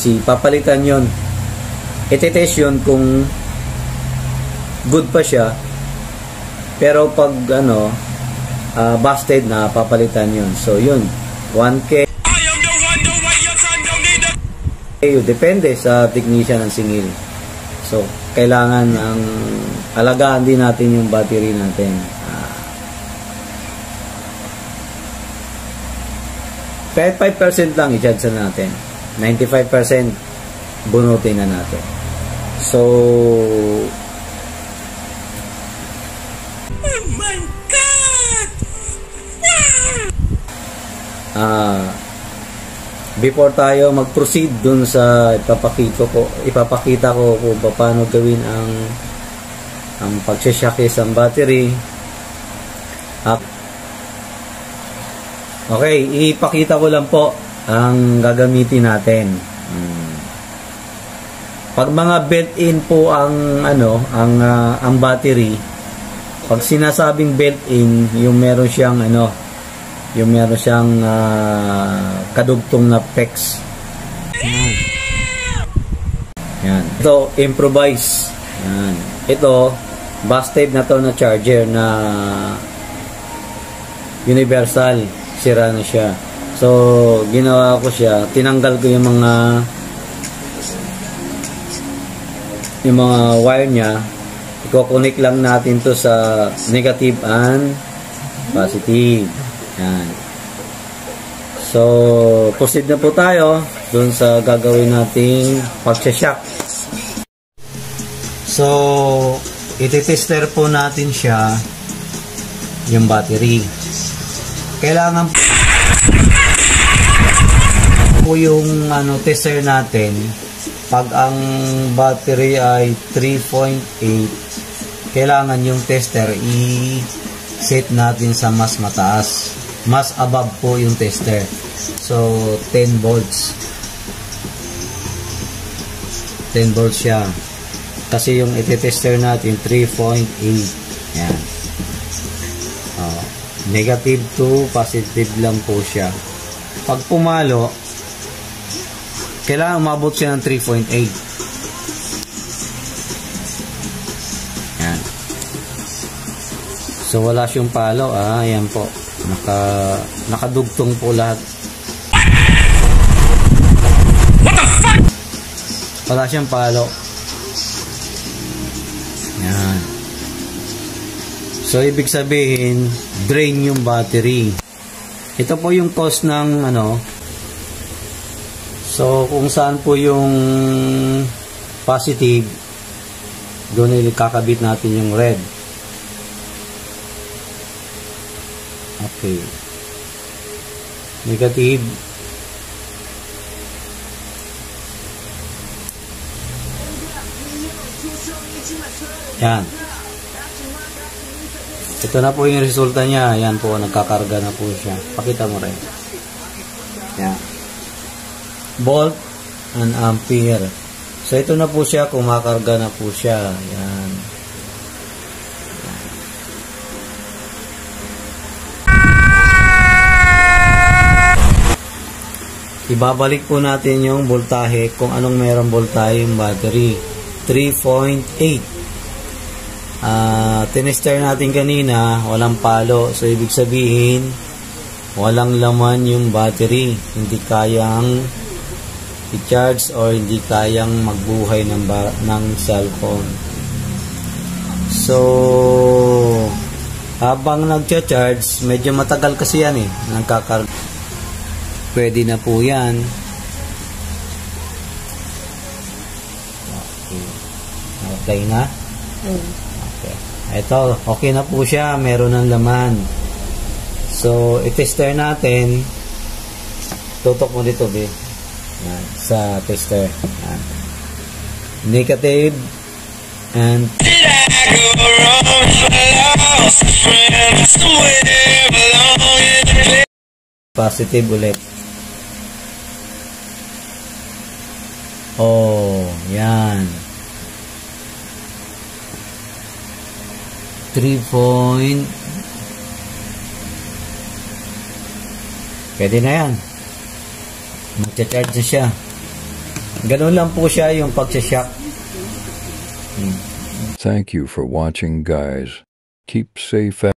DC, papalitan yon. Ite-test yun kung good pa siya. Pero pag busted na, papalitan yun. So yun, 1K. Depende sa technician ng singil. So kailangan alagaan din natin yung battery natin. 5% lang i-charge natin. 95% bunutin na natin. So, oh my God! Before tayo mag-proceed dun sa ipapakita ko kung paano gawin ang pag-shake ng battery. Okay, ipakita ko lang po ang gagamitin natin. Pag mga built-in po ang battery, pag sinasabing built-in, yung meron siyang kadugtong na PEX. Yan. Ito, improvise. Yan. Ito, busted na to na charger na universal. Sira na siya. So, ginawa ko siya. Tinanggal ko yung mga wire niya. I-connect lang natin to sa negative and positive. Yan. So, proceed na po tayo dun sa gagawin nating pag-shock. So, iti-tester po natin siya yung battery. Kailangan po yung tester natin pag ang battery ay 3.8, kailangan yung tester i-set natin sa mas mataas, mas above po yung tester. So 10 volts siya kasi yung iti-tester natin 3.8. yan. Negative to positive lang po siya. Pag pumalo, kailangan umabot siya ng 3.8. Yan. So wala siyang palo. Yan po. Nakadugtong po lahat. What the fuck? Wala siyang palo. Yan. So ibig sabihin, drain yung battery. Ito po yung cause ng so kung saan po yung positive, doon kakabit natin yung red. Okay. Negative. Yan. Ito na po yung resulta niya. Yan po, nagkakarga na po siya. Pakita mo rin. Yan. Volt and ampere. So, ito na po siya. Kumakarga na po siya. Yan. Ibabalik po natin yung voltahe kung anong mayroong voltahe yung battery. 3.8. Tinester natin kanina, walang palo. So, ibig sabihin, walang laman yung battery. Hindi kayang i-charge or hindi kayang magbuhay ng cellphone. So, habang nag-charge, medyo matagal kasi yan nagkakarga. Pwede na po yan. Okay na? Ito, okay na po siya. Meron ng laman. So, i-tester natin. Tutok mo dito, B. Yan, sa tester. Yan. Negative and positive ulit. Oh, yan. 3 point. Pwede na yan. Mag-charge na siya. Ganun lang po siya yung pag-shock. Thank you for watching, guys. Keep safe